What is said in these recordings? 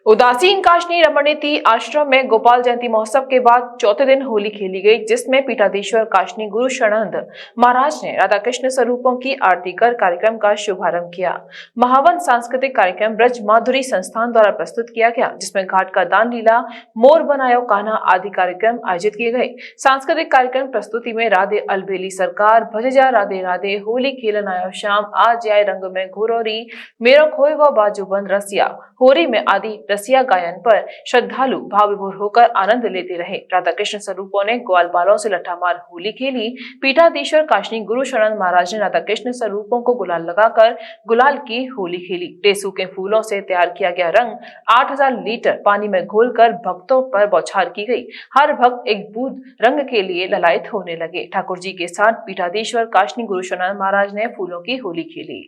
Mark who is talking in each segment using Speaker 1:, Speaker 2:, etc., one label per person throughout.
Speaker 1: उदासीन काशनी रमणीति आश्रम में गोपाल जयंती महोत्सव के बाद चौथे दिन होली खेली गई, जिसमें पीठाधीश्वर काशनी गुरु शरणानंद महाराज ने राधा कृष्ण स्वरूपों की आरती कर कार्यक्रम का शुभारंभ किया। महावन सांस्कृतिक कार्यक्रम ब्रज माधुरी संस्थान द्वारा प्रस्तुत किया गया, जिसमें घाट का दान लीला, मोर बनायो कान्हा आदि कार्यक्रम आयोजित किए गए। सांस्कृतिक कार्यक्रम प्रस्तुति में राधे अलबेली सरकार, भजजा राधे राधे, होली खेलन आयो शाम, आज आए रंग में घोरोरी, मेरो खोए व बाजू बंद रसिया, होरी में आदि रसिया गायन पर श्रद्धालु भाव विभोर होकर आनंद लेते रहे। राधा कृष्ण स्वरूपों ने ग्वाल बालों से लठामार होली खेली। पीठाधीश्वर काशनी गुरु शरण महाराज ने राधा कृष्ण स्वरूपों को गुलाल लगाकर गुलाल की होली खेली। टेसू के फूलों से तैयार किया गया रंग 8000 लीटर पानी में घोलकर भक्तों पर बौछार की गई। हर भक्त एक बूंद रंग के लिए ललायत होने लगे। ठाकुर जी के साथ पीठाधीश्वर काशनी गुरु शरण महाराज ने फूलों की होली खेली।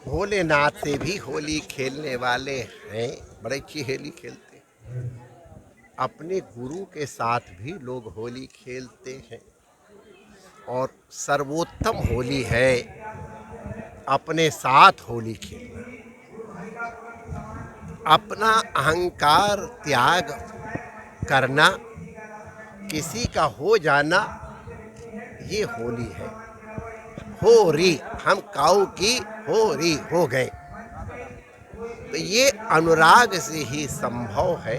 Speaker 2: भोलेनाथ से भी होली खेलने वाले हैं, बड़े अच्छी होली खेलते हैं। अपने गुरु के साथ भी लोग होली खेलते हैं और सर्वोत्तम होली है अपने साथ होली खेलना, अपना अहंकार त्याग करना, किसी का हो जाना, ये होली है। हो री, हम काऊ की हो री हो गए, तो ये अनुराग से ही संभव है।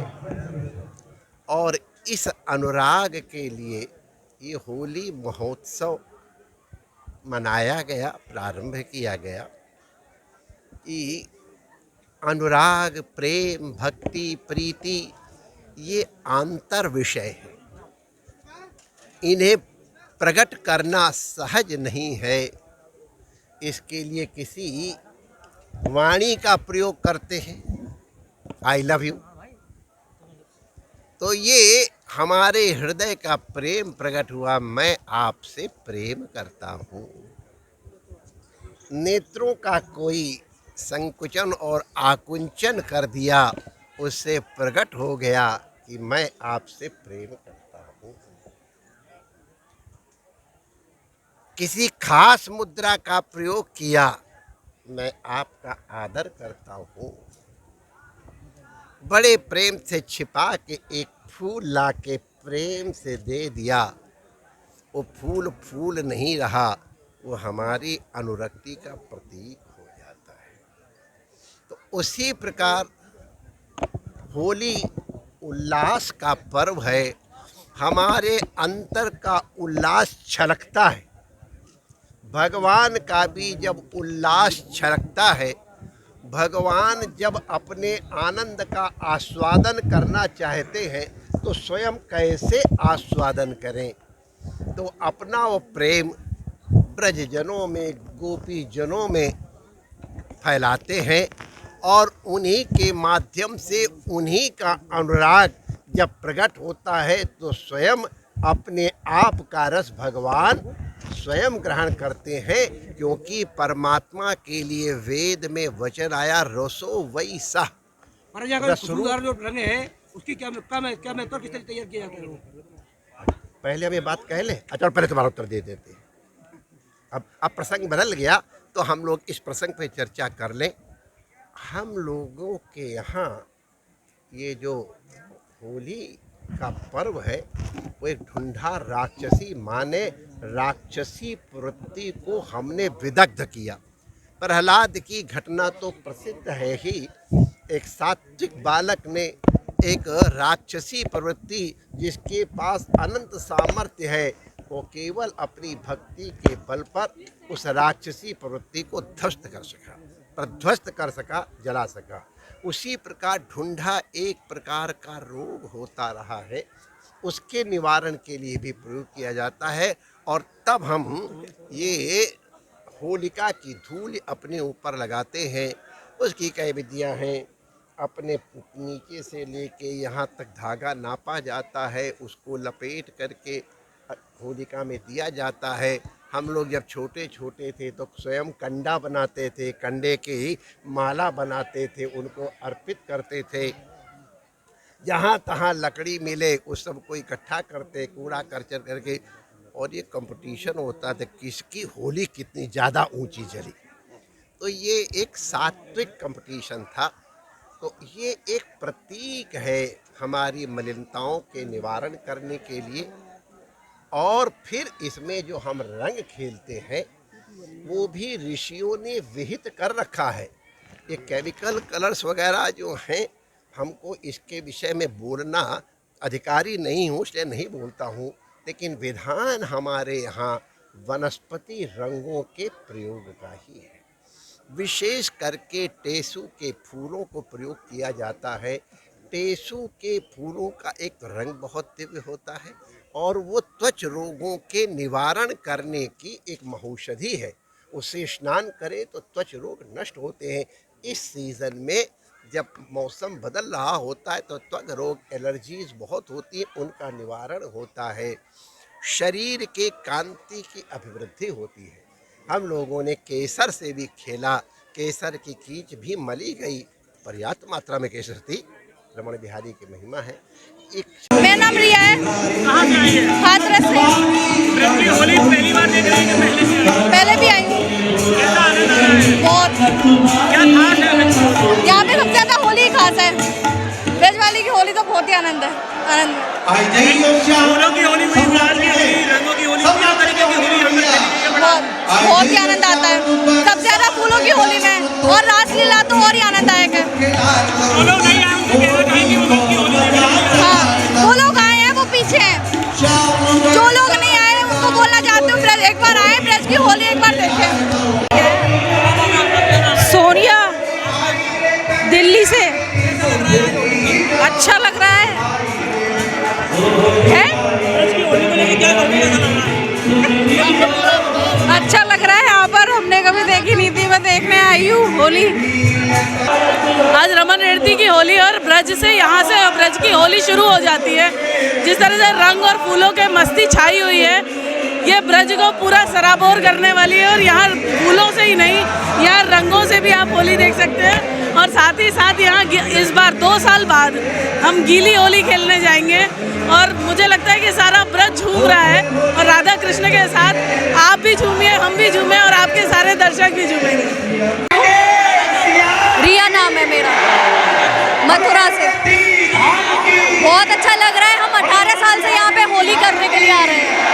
Speaker 2: और इस अनुराग के लिए ये होली महोत्सव मनाया गया, प्रारंभ किया गया कि अनुराग, प्रेम, भक्ति, प्रीति ये आंतर विषय है। इन्हें प्रकट करना सहज नहीं है। इसके लिए किसी वाणी का प्रयोग करते हैं, आई लव यू, तो ये हमारे हृदय का प्रेम प्रकट हुआ, मैं आपसे प्रेम करता हूँ। नेत्रों का कोई संकुचन और आकुंचन कर दिया, उससे प्रकट हो गया कि मैं आपसे प्रेम करता हूँ। किसी खास मुद्रा का प्रयोग किया, मैं आपका आदर करता हूँ। बड़े प्रेम से छिपा के एक फूल ला के प्रेम से दे दिया, वो फूल फूल नहीं रहा, वो हमारी अनुरक्ति का प्रतीक हो जाता है। तो उसी प्रकार होली उल्लास का पर्व है। हमारे अंतर का उल्लास छलकता है। भगवान का भी जब उल्लास छलकता है, भगवान जब अपने आनंद का आस्वादन करना चाहते हैं तो स्वयं कैसे आस्वादन करें। तो अपना वो प्रेम ब्रजजनों में, गोपी जनों में फैलाते हैं और उन्हीं के माध्यम से उन्हीं का अनुराग जब प्रकट होता है तो स्वयं अपने आप का रस भगवान स्वयं ग्रहण करते हैं। क्योंकि परमात्मा के लिए वेद में वचन आया, रसो वही सह।
Speaker 3: खुशबूदार जो रंग है उसकी क्या मेथड किस तरह तैयार किया जाता है?
Speaker 2: पहले हम ये बात कह लें, अच्छा पहले तुम्हारा उत्तर दे देते हैं। अब प्रसंग बदल गया तो हम लोग इस प्रसंग पर चर्चा कर लें। हम लोगों के यहाँ ये जो होली का पर्व है वो एक ढूंढा राक्षसी माने राक्षसी प्रवृत्ति को हमने विदग्ध किया। प्रहलाद की घटना तो प्रसिद्ध है ही। एक सात्विक बालक ने एक राक्षसी प्रवृत्ति, जिसके पास अनंत सामर्थ्य है, वो केवल अपनी भक्ति के बल पर उस राक्षसी प्रवृत्ति को ध्वस्त कर सका, प्रध्वस्त कर सका, जला सका। उसी प्रकार ढूंढा एक प्रकार का रोग होता रहा है, उसके निवारण के लिए भी प्रयोग किया जाता है। और तब हम ये होलिका की धूल अपने ऊपर लगाते हैं। उसकी कई विधियाँ हैं। अपने नीचे से लेके यहाँ तक धागा नापा जाता है, उसको लपेट करके होलिका में दिया जाता है। हम लोग जब छोटे छोटे थे तो स्वयं कंडा बनाते थे, कंडे की माला बनाते थे, उनको अर्पित करते थे। जहाँ तहाँ लकड़ी मिले उस सबको इकट्ठा करते, कूड़ा करचर करके, और ये कंपटीशन होता था किसकी होली कितनी ज़्यादा ऊंची जली। तो ये एक सात्विक कंपटीशन था। तो ये एक प्रतीक है हमारी मलिनताओं के निवारण करने के लिए। और फिर इसमें जो हम रंग खेलते हैं वो भी ऋषियों ने विहित कर रखा है। ये केमिकल कलर्स वगैरह जो हैं, हमको इसके विषय में बोलना अधिकारी नहीं हूँ इसलिए नहीं बोलता हूँ, लेकिन विधान हमारे यहाँ वनस्पति रंगों के प्रयोग का ही है। विशेष करके टेसू के फूलों को प्रयोग किया जाता है। टेसू के फूलों का एक रंग बहुत दिव्य होता है और वो त्वच रोगों के निवारण करने की एक महौषधि है। उससे स्नान करें तो त्वच रोग नष्ट होते हैं। इस सीज़न में जब मौसम बदल रहा होता है तो त्वक रोग, एलर्जीज बहुत होती है, उनका निवारण होता है। शरीर के कांति की अभिवृद्धि होती है। हम लोगों ने केसर से भी खेला, केसर की कीच भी मली गई, पर्याप्त मात्रा में केसर थी। रमण बिहारी की महिमा है।
Speaker 4: मेरा नाम रिया है।
Speaker 3: कहाँ से आई है?
Speaker 4: हाथरस से।
Speaker 3: ब्रज की होली पहली बार देख रही है कि पहले से आई?
Speaker 4: पहले भी आई हूँ।
Speaker 3: कैसा आनंद आ रहा है?
Speaker 4: बहुत।
Speaker 3: क्या खास है ब्रज की?
Speaker 4: यहाँ पे सबसे ज्यादा होली ही खास है। ब्रज वाली की होली तो बहुत ही आनंद है।
Speaker 3: फूलों की होली हुई, गुलाल की होली, रंगों की होली, किस तरीके की होली हम लोग खेली है?
Speaker 4: बहुत ही आनंद आता है। सबसे ज्यादा फूलों की होली में, और रासलीला तो और ही आनंददायक है।
Speaker 3: वो लोग नहीं आए उनसे कहना चाहेंगे वो लोग की होली देख रहे हैं।
Speaker 4: हाँ, वो लोग आए हैं वो पीछे हैं। जो लोग नहीं आए उनको बोलना चाहते हूँ ब्रज एक बार आए, ब्रज की होली एक बार देखें।
Speaker 5: सोनिया, दिल्ली से। अच्छा लग रहा है?
Speaker 3: ब्रज की होली को लेकर क्या कहोगे, कैसा लग रहा है?
Speaker 5: अच्छा लग रहा है। यहाँ पर हमने कभी देखी नहीं थी, मैं देखने आई हूँ होली। आज रमन रेड्डी की होली और ब्रज से, यहाँ से ब्रज की होली शुरू हो जाती है। जिस तरह से रंग और फूलों के मस्ती छाई हुई है, ये ब्रज को पूरा सराबोर करने वाली है। और यहाँ फूलों से ही नहीं, यहाँ रंगों से भी आप होली देख सकते हैं। और साथ ही साथ यहाँ इस बार 2 साल बाद हम गीली होली खेलने जाएंगे और मुझे लगता है कि सारा ब्रज झूम रहा है। और राधा कृष्ण के साथ आप भी झूमिए, हम भी झूमें और आपके सारे दर्शक भी झूमेंगे।
Speaker 4: रिया नाम है मेरा, मथुरा से। बहुत अच्छा लग रहा है। हम 18 साल से यहाँ पे होली करने के लिए आ रहे हैं।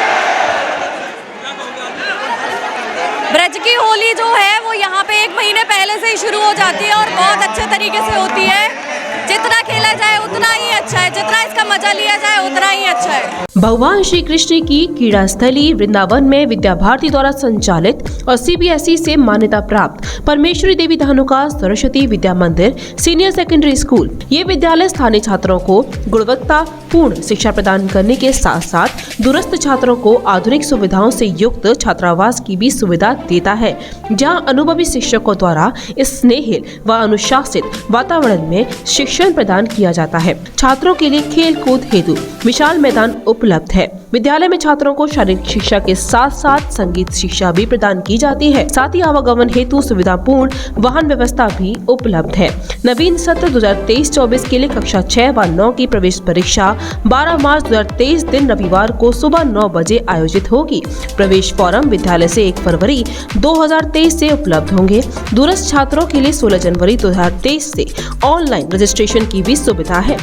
Speaker 4: ब्रज की होली जो है वो यहाँ पे 1 महीने पहले से ही शुरू हो जाती है और बहुत अच्छे तरीके से होती है। जितना खेला जाए उतना ही अच्छा है, जितना इसका मजा लिया जाए उतना ही अच्छा है।
Speaker 6: भगवान श्री कृष्ण की क्रीड़ा स्थली वृंदावन में विद्या भारती द्वारा संचालित और CBSE से मान्यता प्राप्त परमेश्वरी देवी धानुका सरस्वती विद्या मंदिर सीनियर सेकेंडरी स्कूल, ये विद्यालय स्थानीय छात्रों को गुणवत्तापूर्ण शिक्षा प्रदान करने के साथ साथ दूरस्थ छात्रों को आधुनिक सुविधाओं से युक्त छात्रावास की भी सुविधा देता है, जहां अनुभवी शिक्षकों द्वारा स्नेहिल व अनुशासित वातावरण में शिक्षण प्रदान किया जाता है। छात्रों के लिए खेल कूद हेतु विशाल मैदान उपलब्ध है। विद्यालय में छात्रों को शारीरिक शिक्षा के साथ साथ संगीत शिक्षा भी प्रदान की जाती है। साथ ही आवागमन हेतु सुविधापूर्ण वाहन व्यवस्था भी उपलब्ध है। नवीन सत्र 2023-24 के लिए कक्षा 6 व 9 की प्रवेश परीक्षा 12 मार्च 2023 दिन रविवार को सुबह 9 बजे आयोजित होगी। प्रवेश फॉर्म विद्यालय से 1 फरवरी 2023 से उपलब्ध होंगे। दूरस्थ छात्रों के लिए 16 जनवरी 2023 से ऑनलाइन रजिस्ट्रेशन की भी सुविधा है।